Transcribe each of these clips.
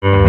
Isang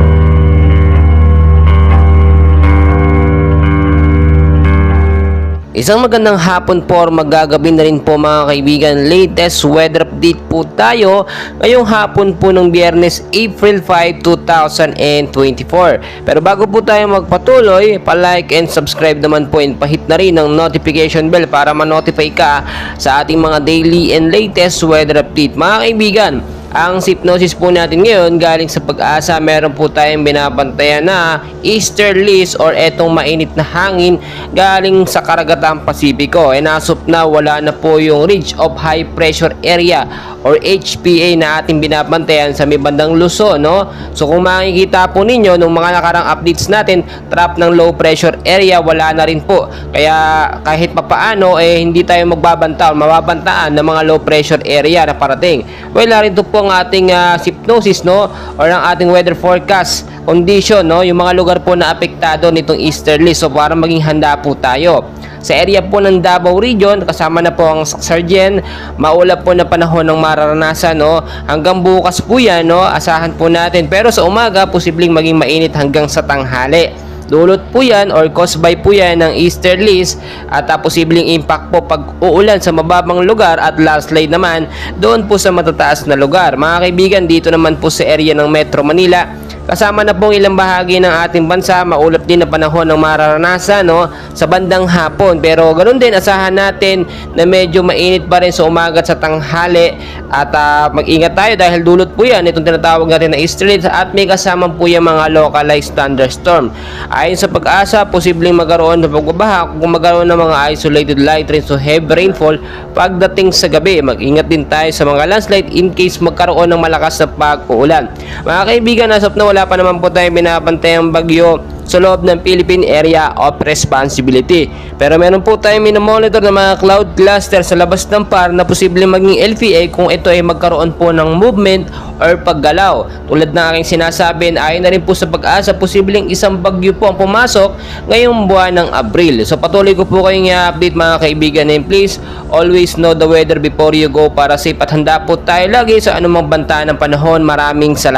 magandang hapon po or magagabi na rin po mga kaibigan. Latest weather update po tayo ngayong hapon po ng Biyernes, April 5, 2024. Pero bago po tayo magpatuloy, pa-like and subscribe naman po and pahit na rin ang notification bell para ma-notify ka sa ating mga daily and latest weather update. Mga kaibigan, ang hypnosis po natin ngayon galing sa Pag-asa. Meron po tayong binabantayan na easterlies or etong mainit na hangin galing sa karagatang Pasipiko. Nasop na wala na po yung ridge of high pressure area or HPA na ating binabantayan sa may bandang Luzon, no? So kung makikita po ninyo nung mga nakarang updates natin, trap ng low pressure area wala na rin po. Kaya kahit papaano hindi tayo magbabanta o mababantaan ng mga low pressure area na parating. Well, narito po ang ating hypnosis, no, or ang ating weather forecast condition, no, yung mga lugar po na apektado nitong easterly. So para maging handa po tayo. Sa area po ng Davao Region, kasama na po ang Sargen, maulap po na panahon ng mararanasan, no. Hanggang bukas po yan, no, asahan po natin. Pero sa umaga, posibleng maging mainit hanggang sa tanghali. Dulot po yan or caused by po yan ng easterlies at posibleng impact po pag uulan sa mababang lugar at landslide naman doon po sa matataas na lugar. Mga kaibigan, dito naman po sa area ng Metro Manila, kasama na pong ilang bahagi ng ating bansa, maulap din na panahon ng mararanasan, no, sa bandang hapon. Pero ganoon din, asahan natin na medyo mainit pa rin sa umaga at sa tanghali. At mag-ingat tayo dahil dulot po yan itong tinatawag natin na easterlies at may kasama po yung mga localized thunderstorm. Ayon sa Pag-asa, posibleng magkaroon ng pagbabaha kung magkaroon ng mga isolated light rain, so heavy rainfall pagdating sa gabi. Mag-ingat din tayo sa mga landslide in case magkaroon ng malakas na pag-uulan. Mga kaibigan, as of now, wala pa naman po tayong binabantayang bagyo sa loob ng Philippine Area of Responsibility. Pero meron po tayong minomonitor ng mga cloud cluster sa labas ng PAR na posibleng maging LPA kung ito ay magkaroon po ng movement or paggalaw. Tulad na aking sinasabi, ayon na rin po sa Pag-asa, posibleng isang bagyo po ang pumasok ngayong buwan ng Abril. So patuloy ko po kayong i-update mga kaibigan, and please always know the weather before you go para safe at handa po tayo lagi sa anumang banta ng panahon. Maraming salamat.